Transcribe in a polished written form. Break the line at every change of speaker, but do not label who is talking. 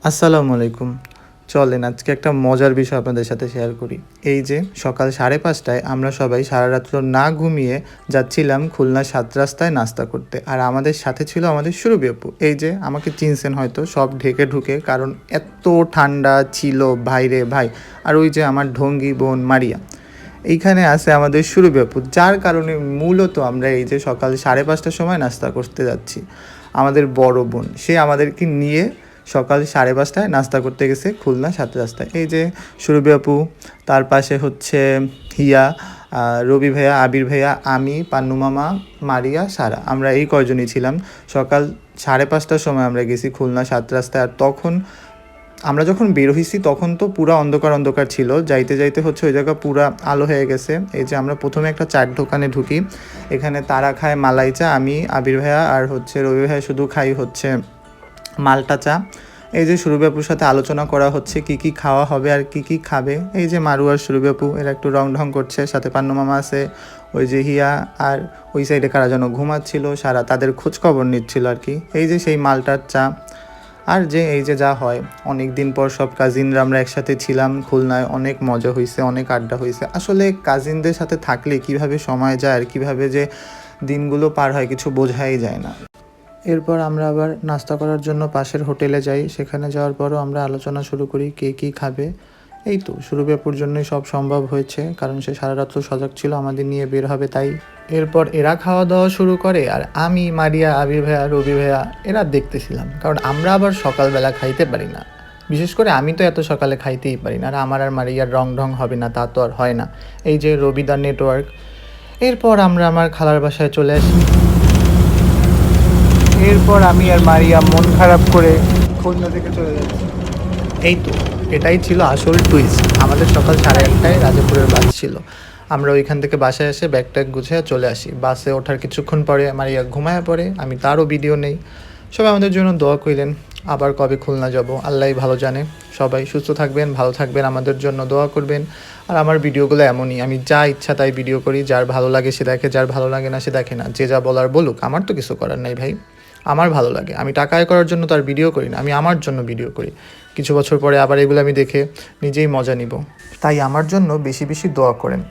আসসালামু আলাইকুম। চলেন আজকে একটা মজার বিষয় আপনাদের সাথে শেয়ার করি। এই যে সকাল 5:30টায় আমরা সবাই সারা রাত্র না ঘুমিয়ে যাচ্ছিলাম খুলনা ৭ রাস্তায় নাস্তা করতে। আর আমাদের সাথে ছিল আমাদের সুরভি আপু। এই যে আমাকে চিনছেন হয়তো সব ঢেকে ঢুকে, কারণ এত ঠান্ডা ছিল ভাইরে ভাই। আর ওই যে আমার ঢঙ্গি বোন মারিয়া। এইখানে আছে আমাদের সুরভি আপু, যার কারণে মূলত আমরা এই যে সকাল 5:30টার সময় নাস্তা করতে যাচ্ছি। আমাদের বড় বোন সে আমাদেরকে নিয়ে সকাল 5:30টায় নাস্তা করতে গেছে খুলনা ৭ রাস্তায়। এই যে সুরভি আপু, তার পাশে হচ্ছে হিয়া, রবি ভাইয়া, আবির ভাইয়া, আমি, পান্নু মামা, মারিয়া, সারা। আমরা এই কয়জনই ছিলাম। সকাল 5:30টার সময় আমরা গেছি খুলনা ৭ রাস্তায়। আর তখন আমরা যখন বের হয়েছি তখন তো পুরা অন্ধকার অন্ধকার ছিল, যাইতে যাইতে হচ্ছে ওই জায়গা পুরা আলো হয়ে গেছে। এই যে আমরা প্রথমে একটা চায়ের দোকানে ঢুকি, এখানে তারা খায় মালাই চা, আমি, আবির ভাইয়া আর হচ্ছে রবি ভাইয়া শুধু খাই হচ্ছে মালটা চা। এই যে সুরভি আপুর সাথে আলোচনা করা হচ্ছে কি কি খাওয়া হবে আর কি কি খাবে। এই যে মারু আর সুরভি আপু এরা একটু রং ঢং করছে, সাথে পান্নু মামা আছে, ওই যে হিয়া, আর ওই সাইডে কারা যেন ঘুমাচ্ছিল, সারা তাদের খোঁজ খবর নিচ্ছিল আর কি। এই যে সেই মালটার চা। আর যে এই যে যা হয়, অনেক দিন পর সব কাজিনরা আমরা একসাথে ছিলাম খুলনায়, অনেক মজা হয়েছে, অনেক আড্ডা হয়েছে। আসলে কাজিনদের সাথে থাকলে কিভাবে সময় যায় আর কিভাবে যে দিনগুলো পার হয় কিছু বোঝাই যায় না। এরপর আমরা আবার নাস্তা করার জন্য পাশের হোটেলে যাই। সেখানে যাওয়ার পরও আমরা আলোচনা শুরু করি কে কী খাবে। এই তো সুরভি আপুর জন্যই সব সম্ভব হয়েছে, কারণ সে সারা রাত্র সজাগ ছিল আমাদের নিয়ে বের হবে তাই। এরপর এরা খাওয়া দাওয়া শুরু করে, আর আমি, মারিয়া, আবির ভাইয়া, রবি ভাইয়া এরা দেখতেছিলাম, কারণ আমরা আবার সকালবেলা খাইতে পারি না। বিশেষ করে আমি তো এত সকালে খাইতেই পারি না, আর আমার আর মারিয়ার রং ঢং হবে না তা তো আর হয় না। এই যে রবিদার নেটওয়ার্ক। এরপর আমরা আমার খালার বাসায় চলে আসি। এরপর আমি আর মারিয়া মন খারাপ করে খুলনা থেকে চলে যাচ্ছি। এই তো এটাই ছিল আসল টুইস্ট। আমাদের সকাল 1:30টায় রাজাপুরের বাস ছিল। আমরা ওইখান থেকে বাসায় এসে ব্যাগ ট্যাগ গুছিয়ে চলে আসি। বাসে ওঠার কিছুক্ষণ পরে মারিয়া ঘুমায় পড়ে, আমি তারও ভিডিও নেই। সবাই আমাদের জন্য দোয়া করিলেন। আবার কবে খুলনা যাব আল্লাহই ভালো জানে। সবাই সুস্থ থাকবেন, ভালো থাকবেন, আমাদের জন্য দোয়া করবেন। আর আমার ভিডিওগুলো এমনই, আমি যা ইচ্ছা তাই ভিডিও করি। যার ভালো লাগে সে দেখে, যার ভালো লাগে না সে দেখে না। যে যা বলার বলুক, আমার তো কিছু করার নাই ভাই। আমার ভালো লাগে, আমি টাকা আয় করার জন্য তার ভিডিও করি না, আমি আমার জন্য ভিডিও করি। কিছু বছর পরে আবার এগুলো আমি দেখে নিজেই মজা নিব। তাই আমার জন্য বেশি বেশি দোয়া করেন।